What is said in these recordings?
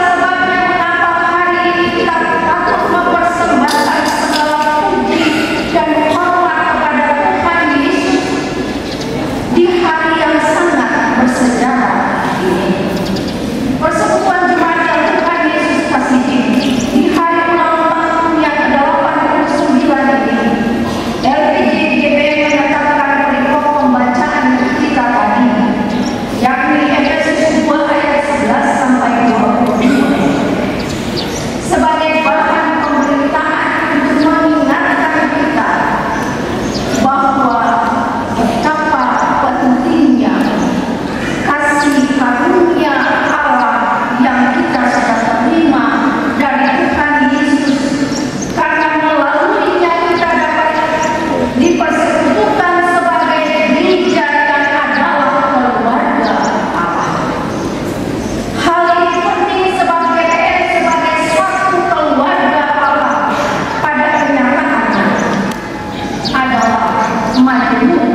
sebabnya mengapa hari ini kita patut mempersembahkan segala puji dan hormat kepada Tuhan Yesus di hari yang sangat bersejarah ini. Persekutuan jemaat yang Tuhan Yesus kasihi, di hari ulang tahun yang ke-89 ini, LPJ GBM menyatakan perikop pembacaan kita tadi, yakni Efesus 2 ayat 11 sampai 22, sebagai bahan pemberitaan untuk mengingatkan kita bahwa betapa pentingnya kasih karunia Allah yang kita sudah terima dari Tuhan Yesus, karena melaluinya kita dapat dipersekutukan sebagai gereja yang adalah keluarga Allah. Hal ini penting sebab GBM sebagai suatu keluarga Allah pada kenyataannya adalah majemuk,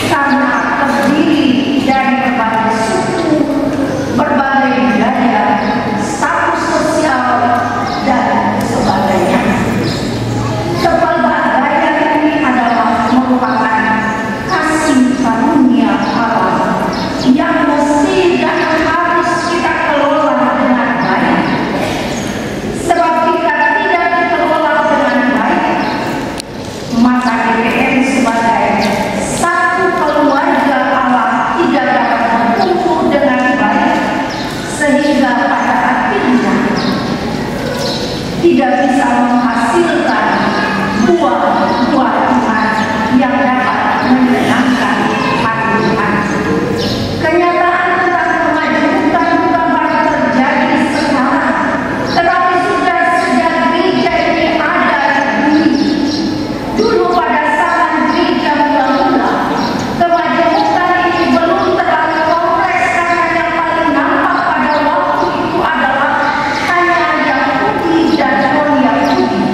karena terdiri dari berbagai suku, berbagai budaya, status sosial, dan sebagainya. Kepelbagaian ini adalah merupakan kasih karunia Allah yang mesti dan harus kita kelola dengan baik. Sebab jika tidak dikelola dengan baik, maka GBM sebagai satu keluarga Allah tidak dapat bertumbuh dengan baik, sehingga pada akhirnya tidak bisa menghasilkan buah-buah iman yang dapat menyenangkan hati Tuhan. Kenyataan tentang kemajemukan bukan baru terjadi sekarang, tetapi sudah sejak gereja ini ada di bumi. Dulu pada zaman gereja mula-mula, kemajemukan ini belum terlalu kompleks karena yang paling nampak pada waktu itu adalah hanya Yahudi dan non-Yahudi.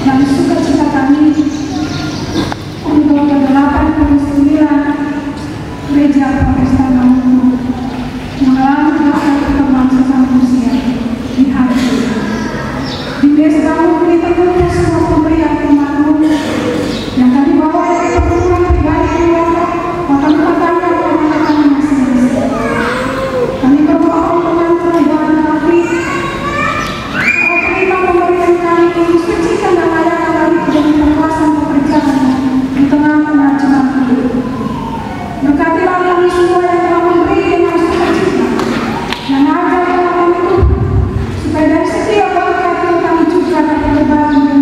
dan sukacita kami untuk ke-89 Gereja Protestan Maluku mengalami masa pertemuan sesama manusia di hari ini. Di desa kami beritahukan sebuah pemberian pembantu yang kami bawa dari pertemuan pribadi keluarga akan bertanya kepada masing-masing. Kami berdoa untuk Tuhan kami terima pemberian kami ini sucikan dan layakan kami menjadi kekuasaan pekerjaan di tengah-tengah jemaat hidup. Berkatilah kami semua yang telah memberi dengan sukacita dan ajar kami itu supaya dari setiap berkat kami juga dapat berbagi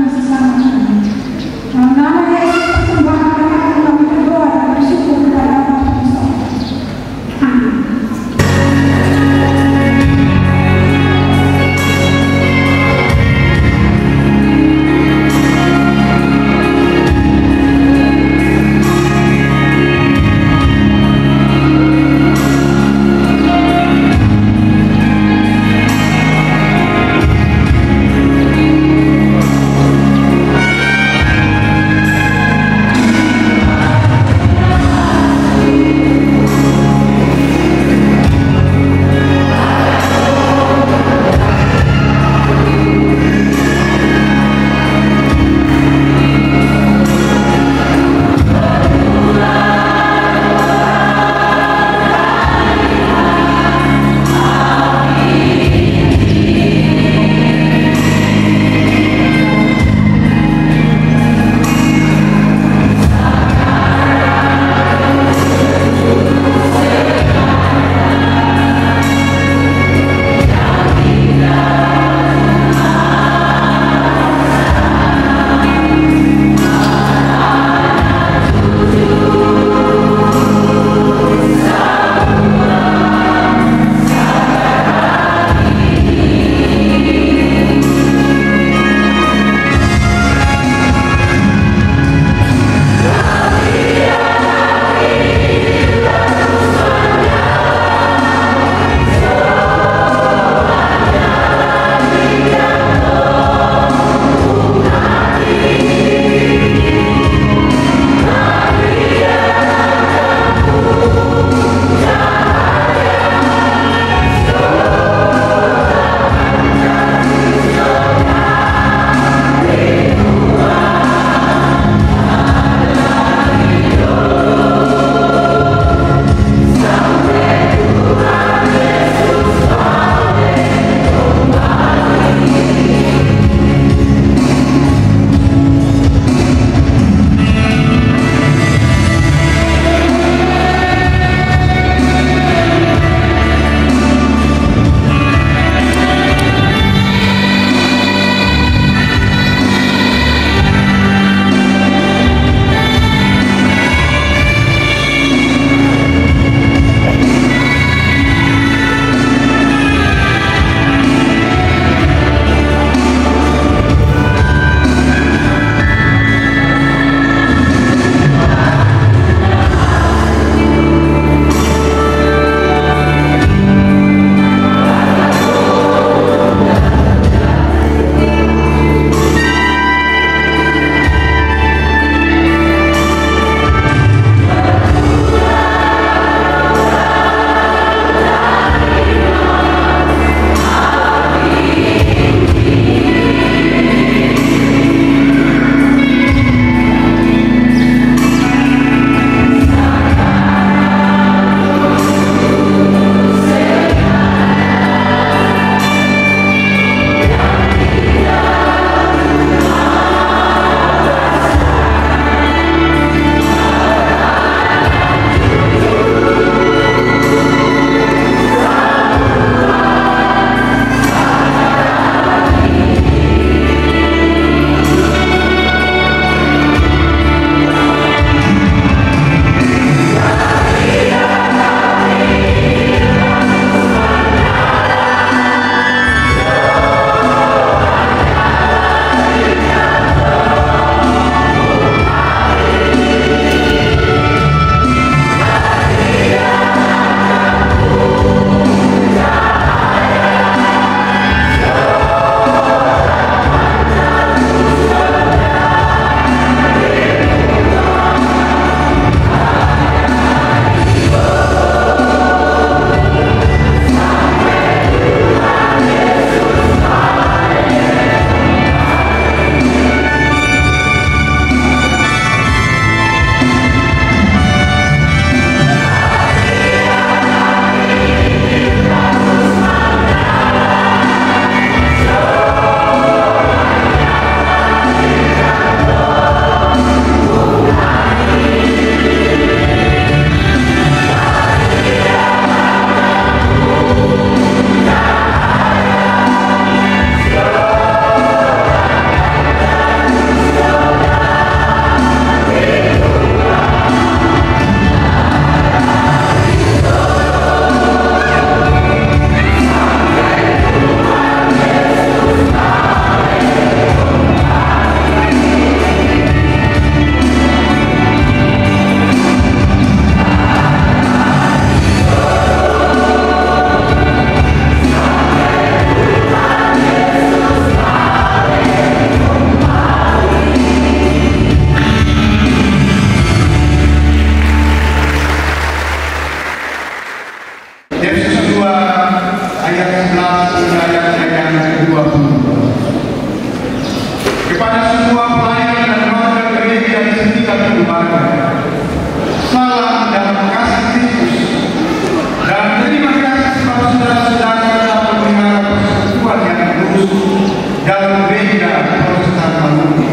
dalam gereja Protestan Maluku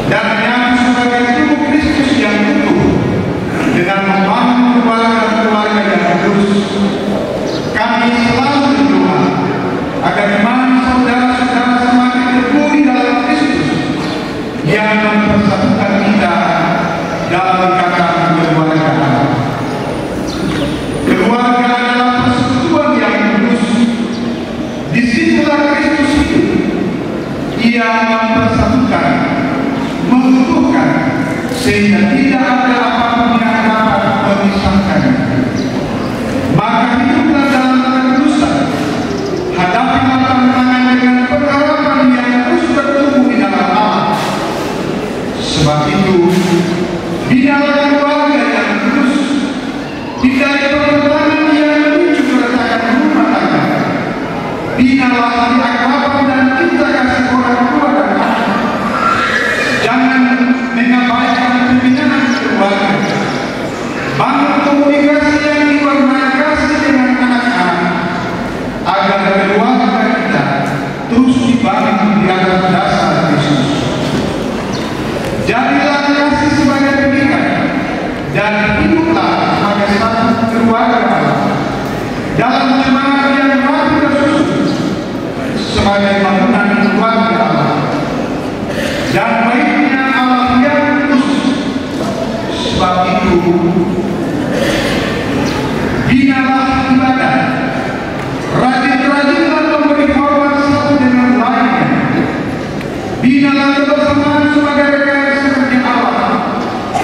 dan menyatu sebagai tubuh Kristus yang utuh dengan membangun keluarga yang kudus. Kami selalu berdoa agar iman saudara-saudara semakin teguh di dalam Kristus yang mempersatukan kita dalam ikatan kekeluargaan. Keluarga adalah persekutuan yang kudus. Disitulah Kristus hidup. Ia mempersatukan, mengutuhkan, sehingga tidak ada apapun yang dapat memisahkan. Maka hiduplah dalam kekudusan, hadapilah tantangan dengan pengharapan yang terus bertumbuh di dalam Allah. Sebab itu, binalah keluarga yang kudus, hindari pertentangan yang memicu keretakan rumah tangga. Binalah hati akraban dan cinta kasih orang tua dan anak. Jangan mengabaikan pembinaan keluarga. Bangun komunikasi yang diwarnai kasih dengan anak-anak, agar keluarga kita terus dibangun di atas dasar Kristus. Jadilah kasih sebagai pengikat dan hiduplah sebagai satu keluarga dalam semangat yang rapi tersusun sebagai bangunan keluarga Allah. Dan baiknya Allah yang kudus. Sebab itu, binalah ibadah, rajin-rajinlah memberi hormat satu dengan lainnya. Binalah kebersamaan sebagai rekan sekerja Allah,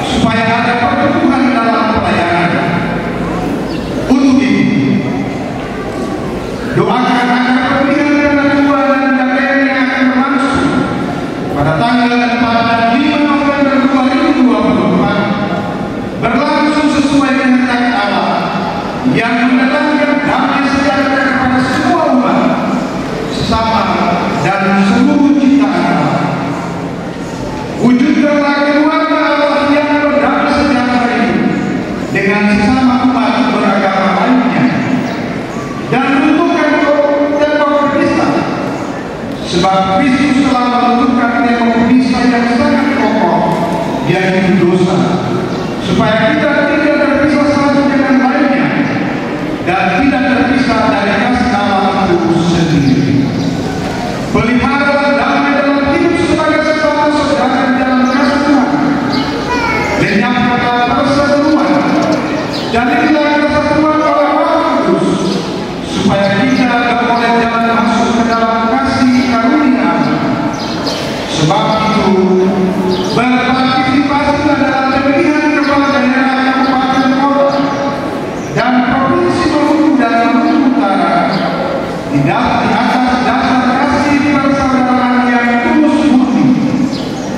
supaya ada pertumbuhan dalam pelayanan. Untuk itu, doakan agar pemilihan ketua dan DPR yang akan berlangsung pada tanggal 4 dan 5 November 2024 berlangsung sesuai kehendak Allah yang mendatangkan damai sejahtera kepada semua umat sesama dan seluruh ciptaan Allah. Wujudkanlah keluarga Allah yang berdamai sejahtera itu dengan sesama umat beragama lainnya, dan runtuhkan tembok pemisah, sebab Kristus telah meruntuhkan tembok pemisah yang sangat kokoh, yaitu dosa, supaya kita tidak terpisah satu dengan lainnya dan tidak terpisah dari kasih Allah itu sendiri. Peliharalah damai dalam hidup sebagai sesama saudara di dalam kasih Tuhan. Lenyapkanlah perseteruan, jadilah kesatuan oleh Roh Kudus, supaya kita boleh jalan masuk ke dalam kasih karunia Allah. Sebab itu, berpartisipasilah dalam pemilihan kepala daerah kabupaten kota dan provinsi Maluku dan Maluku Utara di atas dasar kasih persaudaraan yang tulus murni.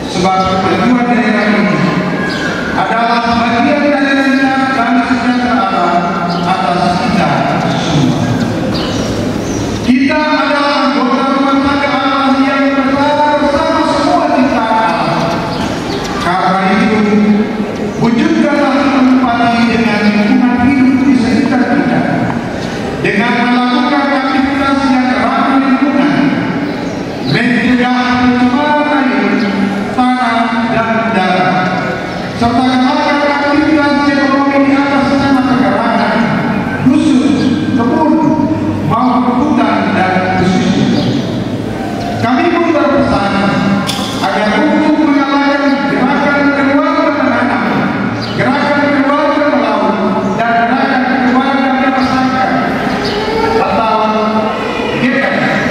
Sebab kemajuan daerah ini adalah bagian dari rencana dan sejahtera Allah atas kita semua. Kita adalah anggota rumah tangga Allah yang bersama semua ciptaan Allah. Karena itu, wujudkanlah empati dengan lingkungan hidup di sekitar kita, dengan melakukan aktivitas yang ramah lingkungan, mencegah pencemaran air, tanah, dan udara, serta melakukan aktivitas ekonomi di atas nama kegarangan, dusun, kebun, maupun hutan dan pesisir. Kami pun berpesan agar untuk mengalahkan gerakan keluarga menanam, gerakan keluarga melaut, dan gerakan keluarga memasarkan atau GKM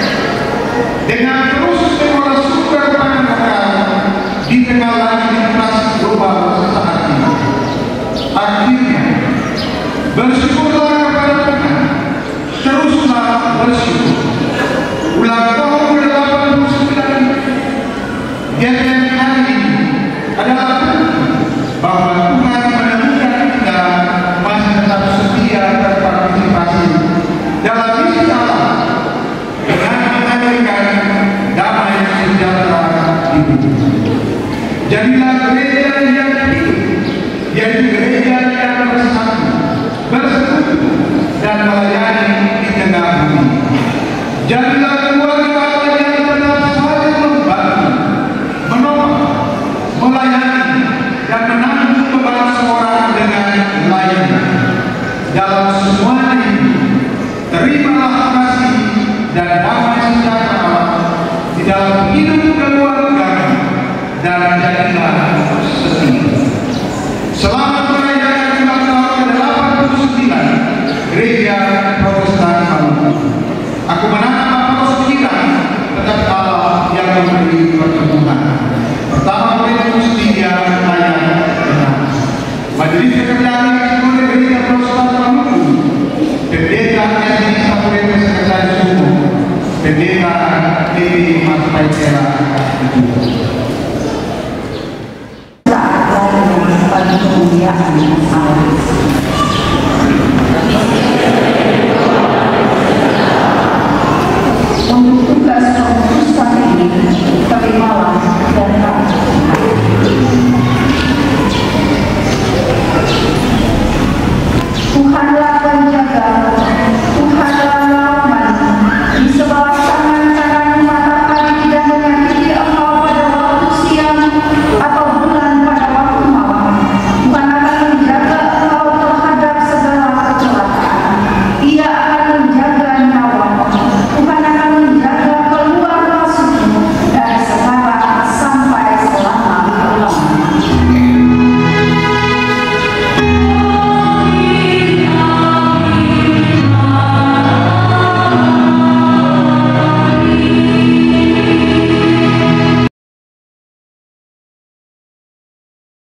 dengan terus mengolah sumber pangan lokal di tengah laju inflasi global sesaat ini. Akhirnya, bersyukurlah kepada Tuhan, teruslah bersyukur. Ulang tahun ke-89 GKM hari ini adalah bukti bahwa Tuhan menemukan kita masih tetap setia berpartisipasi dalam misi Allah dengan menghadirkan damai sejahtera di bumi. Jadilah gereja yang hidup, yaitu gereja yang bersatu, bersekutu, dan melayani di tengah bumi. Jadilah keluarga di dalam hidup keluarga dan jadilah setia. Selamat merayakan ulang tahun ke-89 Gereja Protestan Maluku. Aku menanam apa sekiranya tetap Allah yang memberi pertumbuhan. Pertama Korintus 3 ayat 6. Majelis Kekebiakan Sekolah Gereja Protestan Maluku, Pendeta SDI Sapurete Sekretaris Umum, Pendeta Dewi Mas Paitera Untuk